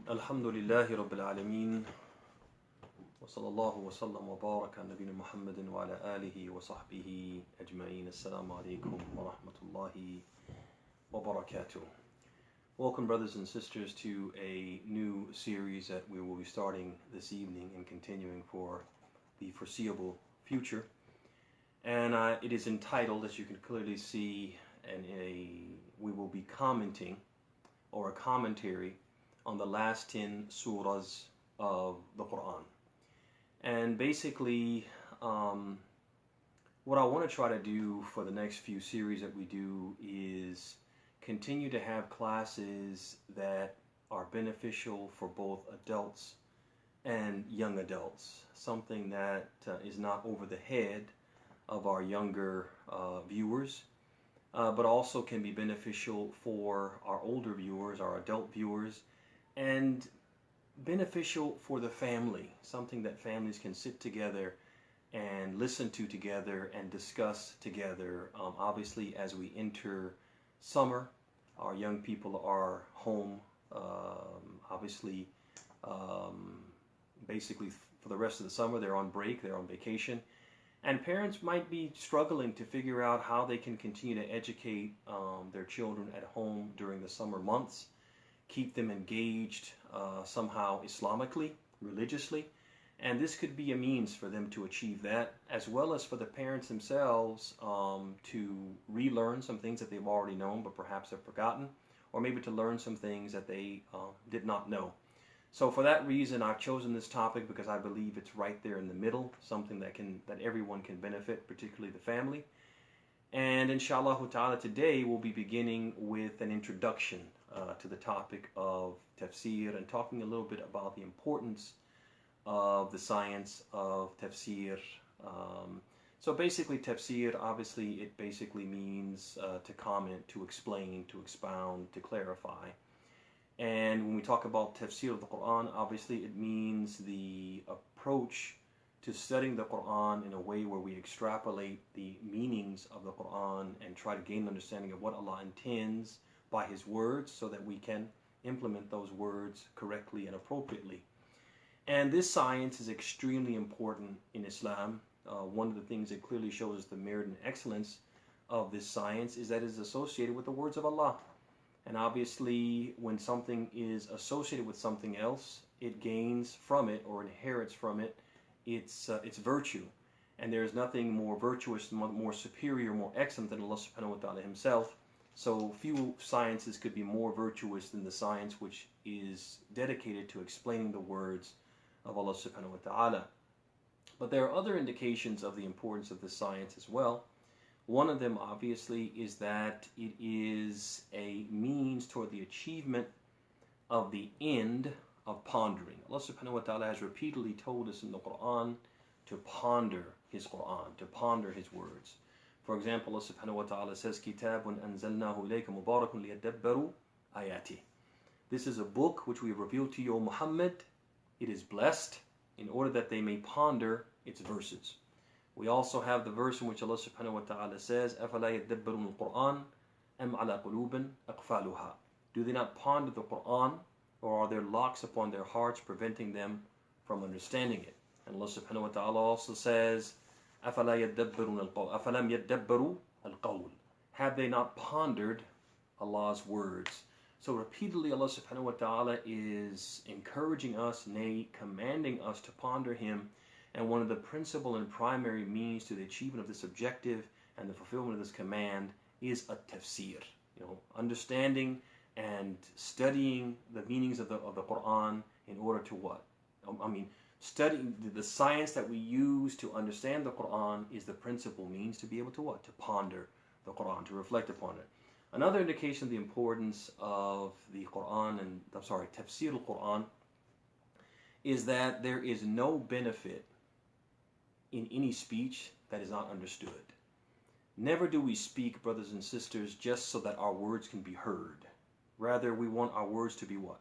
الحمد لله رب العالمين وصلى الله وسلم وبارك على نبينا محمد وعلى آله وصحبه أجمعين. السلام عليكم ورحمة الله وبركاته. Welcome, brothers and sisters, to a new series that we will be starting this evening and continuing for the foreseeable future. And it is entitled, as you can clearly see, we will be commenting or a commentary on the last 10 surahs of the Quran. And basically, what I want to try to do for the next few series that we do is continue to have classes that are beneficial for both adults and young adults. Something that is not over the head of our younger viewers, but also can be beneficial for our older viewers, our adult viewers, and beneficial for the family, something that families can sit together and listen to together and discuss together. Obviously, as we enter summer, our young people are home, obviously, basically for the rest of the summer. They're on break, they're on vacation, and parents might be struggling to figure out how they can continue to educate their children at home during the summer months, keep them engaged somehow Islamically, religiously. And this could be a means for them to achieve that, as well as for the parents themselves to relearn some things that they've already known but perhaps have forgotten, or maybe to learn some things that they did not know. So for that reason, I've chosen this topic because I believe it's right there in the middle, something that everyone can benefit, particularly the family. And inshallah ta'ala, today we'll be beginning with an introduction to the topic of tafsir and talking a little bit about the importance of the science of tafsir. So basically tafsir, obviously it basically means to comment, to explain, to expound, to clarify. And when we talk about tafsir of the Quran, obviously it means the approach to studying the Quran in a way where we extrapolate the meanings of the Quran and try to gain an understanding of what Allah intends by His words so that we can implement those words correctly and appropriately. And this science is extremely important in Islam. One of the things that clearly shows the merit and excellence of this science is that it is associated with the words of Allah. And obviously, when something is associated with something else, it gains from it or inherits from it its virtue. And there is nothing more virtuous, more superior, more excellent than Allah subhanahu wa ta'ala Himself. So few sciences could be more virtuous than the science which is dedicated to explaining the words of Allah subhanahu wa ta'ala. But there are other indications of the importance of this science as well. One of them, obviously, is that it is a means toward the achievement of the end of pondering. Allah subhanahu wa ta'ala has repeatedly told us in the Quran to ponder His Quran, to ponder His words. For example, Allah subhanahu wa ta'ala says, Kitabun anzalnahu ilayka mubarakun liyadabbaru ayati. This is a book which we have revealed to you, O Muhammad. It is blessed in order that they may ponder its verses. We also have the verse in which Allah subhanahu wa ta'ala says, أَفَلَا يَدَّبَّرُونَ الْقُرْآنَ أَمْ عَلَى قُلُوبٍ أَقْفَالُهَا. Do they not ponder the Quran, or are there locks upon their hearts preventing them from understanding it? And Allah subhanahu wa ta'ala also says, أَفَلَا يَدَّبَّرُونَ الْقَوْلَ أَفَلَمْ يَدَّبَّرُوا الْقَوْلَ. Have they not pondered Allah's words? So repeatedly Allah subhanahu wa ta'ala is encouraging us, nay, commanding us to ponder Him. And one of the principal and primary means to the achievement of this objective and the fulfillment of this command is a tafsir. Understanding and studying the meanings of the Quran in order to what? Studying the science that we use to understand the Quran is the principal means to be able to what? To ponder the Quran, to reflect upon it. Another indication of the importance of the Quran tafsir al-Quran, is that there is no benefit in any speech that is not understood. Never do we speak, brothers and sisters, just so that our words can be heard. Rather, we want our words to be what?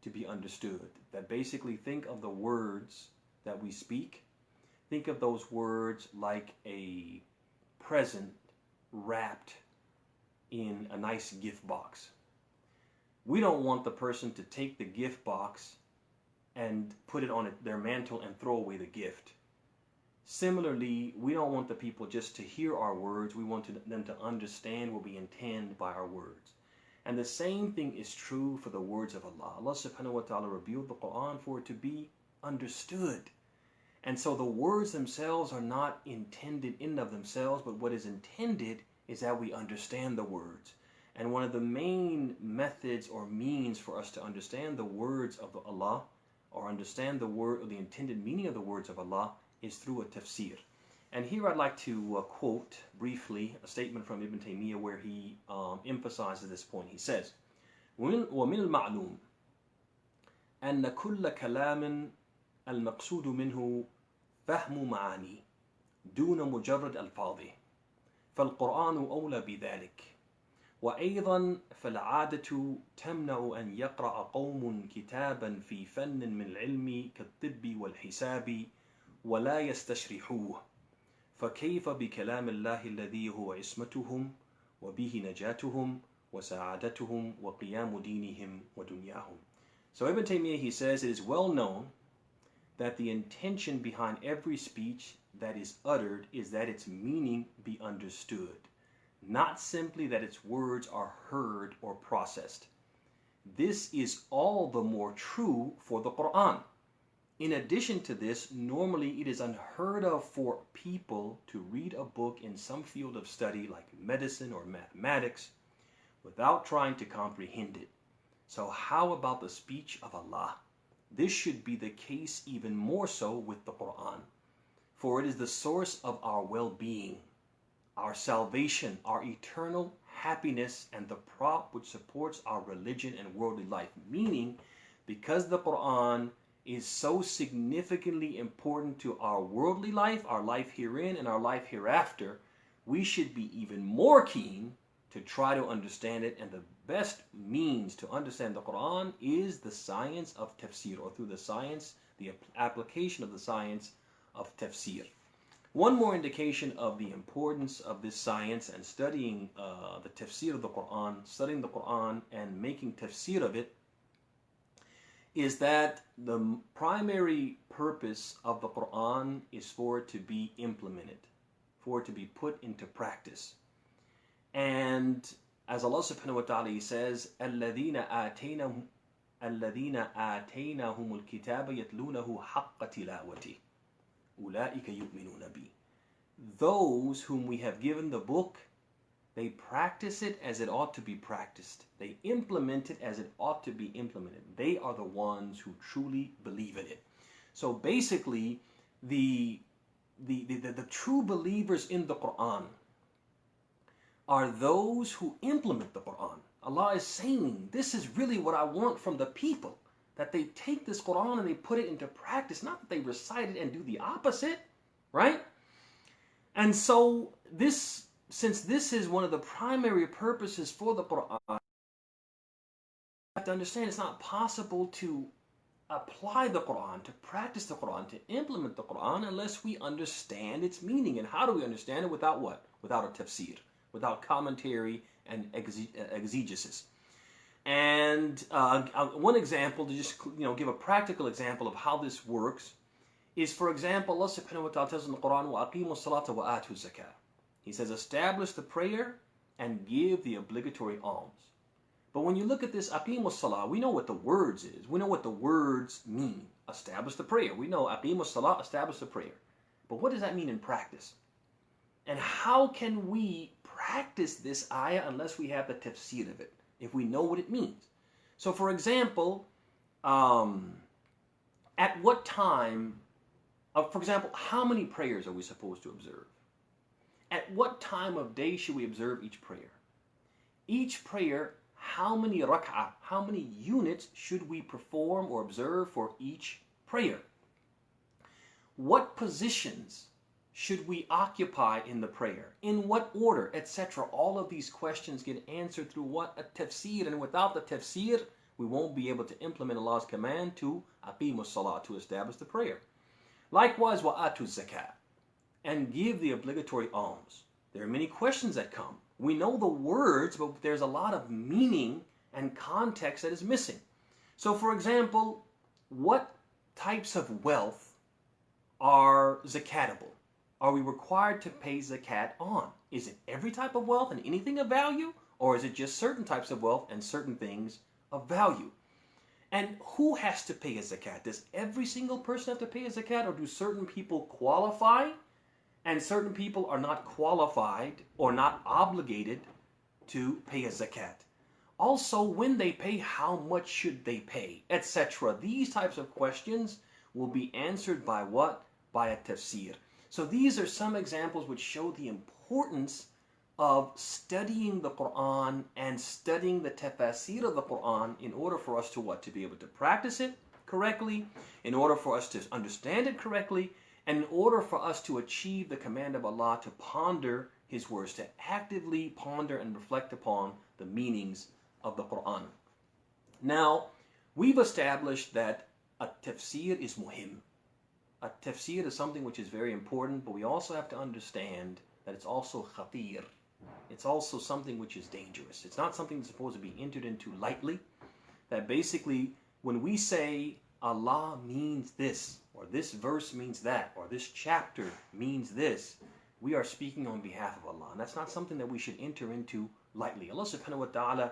To be understood. That basically, think of the words that we speak. Think of those words like a present wrapped in a nice gift box. We don't want the person to take the gift box and put it on their mantle and throw away the gift. Similarly, we don't want the people just to hear our words. We want them to understand what we intend by our words. And the same thing is true for the words of Allah. Allah subhanahu wa ta'ala revealed the Quran for it to be understood. And so the words themselves are not intended in and of themselves, but what is intended is that we understand the words. And one of the main methods or means for us to understand the words of Allah, or understand the word or the intended meaning of the words of Allah, is through a tafsir. And here I'd like to quote briefly a statement from Ibn Taymiyyah where he emphasizes this point. He says, وَمِنَ الْمَعْلُومِ أَنَّ كُلَّ كَلَامٍ الْمَقْصُودُ مِنْهُ فَهْمُ مَعَانِي دُونَ مُجَرَّدْ أَلْفَاظِهِ فَالْقُرْآنُ أَوْلَى بِذَلِكَ وأيضا فالعادة تمنع أن يقرأ قوم كتابا في فن من العلم كالطب والحساب ولا يستشرحوه فكيف بكلام الله الذي هو عصمتهم وبه نجاتهم وسعادتهم وقيام دينهم ودنياهم. So Ibn Taymiyyah, he says, it is well known that the intention behind every speech that is uttered is that its meaning be understood, not simply that its words are heard or processed. This is all the more true for the Quran. In addition to this, normally it is unheard of for people to read a book in some field of study like medicine or mathematics without trying to comprehend it. So how about the speech of Allah? This should be the case even more so with the Quran, for it is the source of our well-being, our salvation, our eternal happiness, and the prop which supports our religion and worldly life. Meaning, because the Quran is so significantly important to our worldly life, our life herein and our life hereafter, we should be even more keen to try to understand it. And the best means to understand the Quran is the science of tafsir, or through the science, the application of the science of tafsir. One more indication of the importance of this science and studying the tafsir of the Quran, studying the Quran and making tafsir of it, is that the primary purpose of the Quran is for it to be implemented, for it to be put into practice. And as Allah subhanahu wa ta'ala says, الَّذِينَ آتَيْنَهُمُ الْكِتَابَ يَتْلُونَهُ حَقَّ تِلَاوَتِهِ أُولَٰئِكَ يُؤْمِنُونَ بِهِ. Those whom we have given the book, they practice it as it ought to be practiced. They implement it as it ought to be implemented. They are the ones who truly believe in it. So basically, the true believers in the Quran are those who implement the Quran. Allah is saying, this is really what I want from the people, that they take this Quran and they put it into practice, not that they recite it and do the opposite, right? And so this, since this is one of the primary purposes for the Quran, you have to understand it's not possible to apply the Quran, to practice the Quran, to implement the Quran unless we understand its meaning. And how do we understand it? Without what? Without a tafsir, without commentary and exegesis. And one example, to just give a practical example of how this works, is, for example, Allah subhanahu wa ta'ala tells in the Quran, وَأَقِيمُوا الصَّلَاةَ وَآتُوا الزَّكَاةَ. He says, establish the prayer and give the obligatory alms. But when you look at this, أَقِيمُوا الصَّلَاةَ, we know what the words is. We know what the words mean. Establish the prayer. We know أَقِيمُوا الصَّلَاةَ, establish the prayer. But what does that mean in practice? And how can we practice this ayah unless we have the tafsir of it, if we know what it means? So, for example, at what time, for example, how many prayers are we supposed to observe? At what time of day should we observe each prayer? Each prayer, how many rak'ah, how many units should we perform or observe for each prayer? What positions should we occupy in the prayer? In what order, etc.? All of these questions get answered through what? A tafsir. And without the tafsir, we won't be able to implement Allah's command to aqimus salah, to establish the prayer. Likewise, wa'atu zakat, and give the obligatory alms. There are many questions that come. We know the words, but there's a lot of meaning and context that is missing. So for example, what types of wealth are zakatable? Are we required to pay zakat on? Is it every type of wealth and anything of value? Or is it just certain types of wealth and certain things of value? And who has to pay a zakat? Does every single person have to pay a zakat, or do certain people qualify and certain people are not qualified or not obligated to pay a zakat? Also, when they pay, how much should they pay, etc. These types of questions will be answered by what? By a tafsir. So these are some examples which show the importance of studying the Quran and studying the tafsir of the Quran in order for us to what? To be able to practice it correctly, in order for us to understand it correctly, and in order for us to achieve the command of Allah to ponder His words, to actively ponder and reflect upon the meanings of the Quran. Now, we've established that a tafsir is muhim. A tafsir is something which is very important, but we also have to understand that it's also khatir. It's also something which is dangerous. It's not something that's supposed to be entered into lightly. That basically, when we say Allah means this, or this verse means that, or this chapter means this, we are speaking on behalf of Allah. And that's not something that we should enter into lightly. Allah subhanahu wa ta'ala,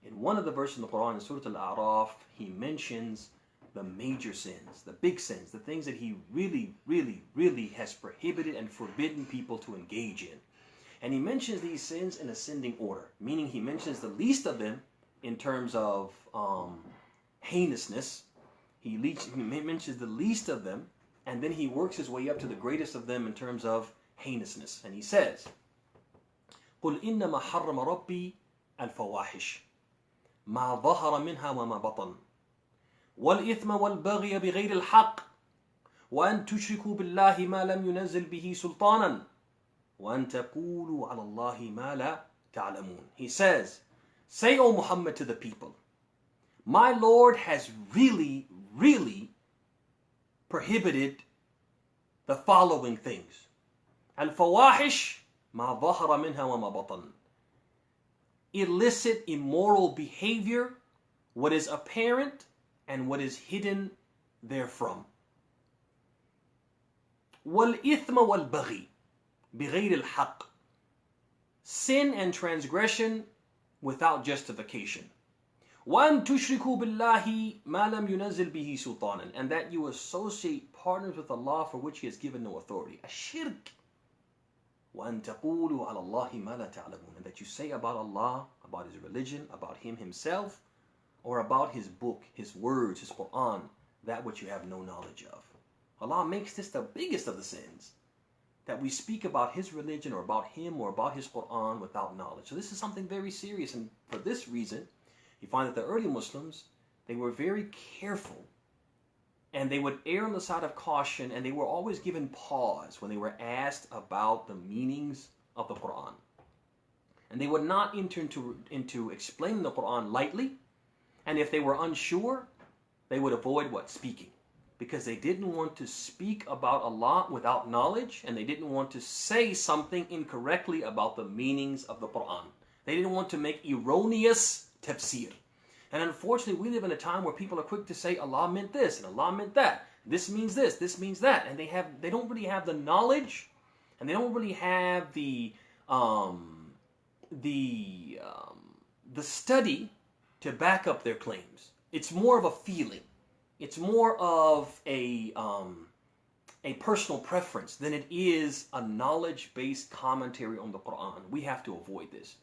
in one of the verses in the Quran, in Surah Al-A'raf, He mentions the major sins, the big sins, the things that He really has prohibited and forbidden people to engage in. And He mentions these sins in ascending order, meaning He mentions the least of them in terms of heinousness. He mentions the least of them, and then He works His way up to the greatest of them in terms of heinousness. And He says, قُلْ إِنَّمَا حَرَّمَ رَبِّي الْفَوَاحِشِ مَا ظَهَرَ مِنْهَا وَمَا بَطَنَ وَالْإِثْمَ وَالْبَغْيَ بِغَيْرِ الْحَقِّ وَأَن تُشْرِكُوا بِاللَّهِ مَا لَمْ يُنَزِّلْ بِهِ سُلْطَانًا وَأَن تَقُولُوا عَلَى اللَّهِ مَا لَا تَعْلَمُونَ. He says, say, O Muhammad, to the people, my Lord has really prohibited the following things. Al-fawahish ma dhahara minha wa ma batan. Illicit, immoral behavior, what is apparent and what is hidden therefrom. Wal-ithma wal-baghi bighayr al-haqq. Sin and transgression without justification. وَأَن تُشْرِكُوا بِاللَّهِ مَا لَمْ يُنَزِّلْ بِهِ سُلْطَانًا. And that you associate partners with Allah for which He has given no authority. Ashirk. وَأَن تَقُولُوا عَلَى اللَّهِ مَا لَا تَعْلَمُونَ. And that you say about Allah, about His religion, about Him Himself, or about His book, His words, His Quran, that which you have no knowledge of. Allah makes this the biggest of the sins, that we speak about His religion or about Him or about His Quran without knowledge. So this is something very serious, and for this reason, you find that the early Muslims, they were very careful, and they would err on the side of caution, and they were always given pause when they were asked about the meanings of the Quran. And they would not enter into explaining the Quran lightly, and if they were unsure, they would avoid what? Speaking. Because they didn't want to speak about Allah without knowledge, and they didn't want to say something incorrectly about the meanings of the Quran. They didn't want to make erroneous tafsir. And unfortunately, we live in a time where people are quick to say Allah meant this and Allah meant that. This means this means that, and they don't really have the knowledge, and they don't really have the study to back up their claims. It's more of a feeling. It's more of a personal preference than it is a knowledge-based commentary on the Quran. We have to avoid this.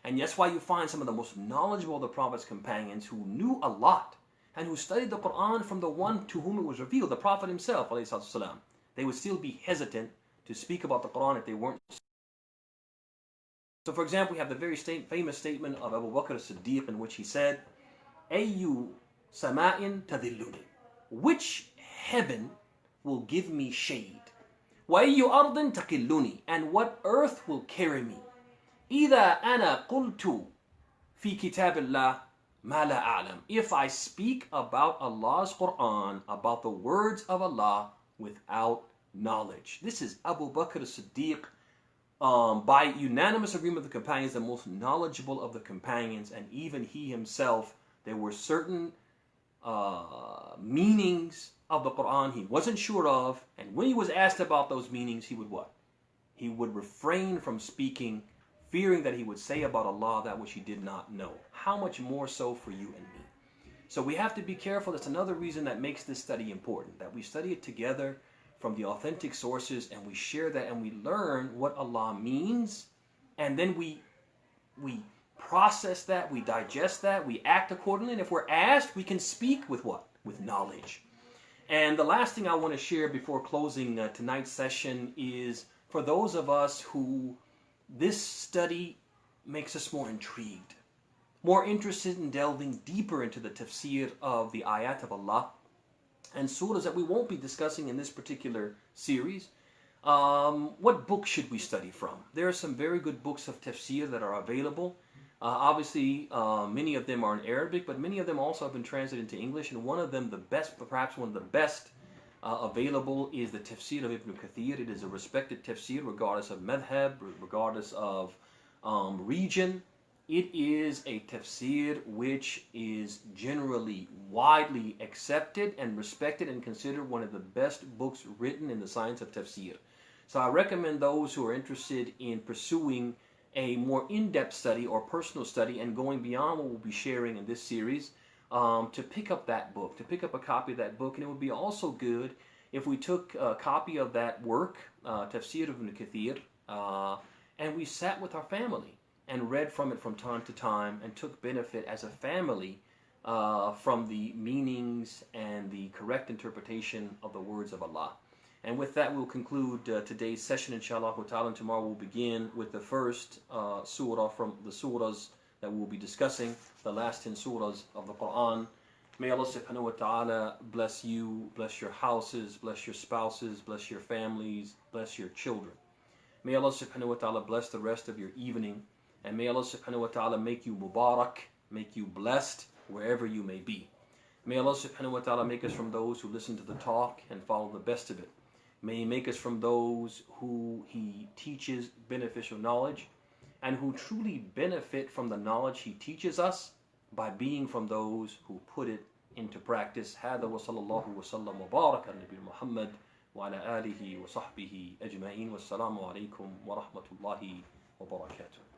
And that's why you find some of the most knowledgeable of the Prophet's companions who knew a lot and who studied the Quran from the one to whom it was revealed, the Prophet himself, ﷺ. They would still be hesitant to speak about the Quran if they weren't. So for example, we have the very famous statement of Abu Bakr as-Siddiq in which he said, Ayyu sama'in tadilluni. Which heaven will give me shade? Wa ayyu ardin taqilluni. And what earth will carry me? إِذَا أَنَا قُلْتُ فِي كِتَابِ اللَّهِ مَا لَا أَعْلَمُ. If I speak about Allah's Quran, about the words of Allah without knowledge. This is Abu Bakr as-Siddiq by unanimous agreement of the companions, the most knowledgeable of the companions, and even he himself, there were certain meanings of the Quran he wasn't sure of, and when he was asked about those meanings, he would what? He would refrain from speaking, fearing that he would say about Allah that which he did not know. How much more so for you and me? So we have to be careful. That's another reason that makes this study important, that we study it together from the authentic sources, and we share that, and we learn what Allah means, and then we process that, we digest that, we act accordingly, and if we're asked, we can speak with what? With knowledge. And the last thing I want to share before closing tonight's session is for those of us who this study makes us more intrigued, more interested in delving deeper into the tafsir of the ayat of Allah and surahs that we won't be discussing in this particular series. What book should we study from? There are some very good books of tafsir that are available. Obviously, many of them are in Arabic, but many of them also have been translated into English, and one of them, the best, perhaps one of the best available, is the tafsir of Ibn Kathir. It is a respected tafsir regardless of madhab, regardless of region. It is a tafsir which is generally widely accepted and respected and considered one of the best books written in the science of tafsir. So I recommend those who are interested in pursuing a more in-depth study or personal study and going beyond what we'll be sharing in this series, to pick up that book, to pick up a copy of that book. And it would be also good if we took a copy of that work, Tafsir of Ibn Kathir, and we sat with our family and read from it from time to time and took benefit as a family from the meanings and the correct interpretation of the words of Allah. And with that, we'll conclude today's session, inshallah ta'ala. And tomorrow we'll begin with the first surah from the surahs that we'll be discussing, the last 10 surahs of the Quran. May Allah subhanahu wa ta'ala bless you, bless your houses, bless your spouses, bless your families, bless your children. May Allah subhanahu wa ta'ala bless the rest of your evening. And may Allah subhanahu wa ta'ala make you mubarak, make you blessed wherever you may be. May Allah subhanahu wa ta'ala make us from those who listen to the talk and follow the best of it. May He make us from those who He teaches beneficial knowledge and who truly benefit from the knowledge He teaches us by being from those who put it into practice. هذا وصلى الله وسلم وبارك على نبينا محمد وعلى آله وصحبه أجمعين والسلام عليكم ورحمة الله وبركاته.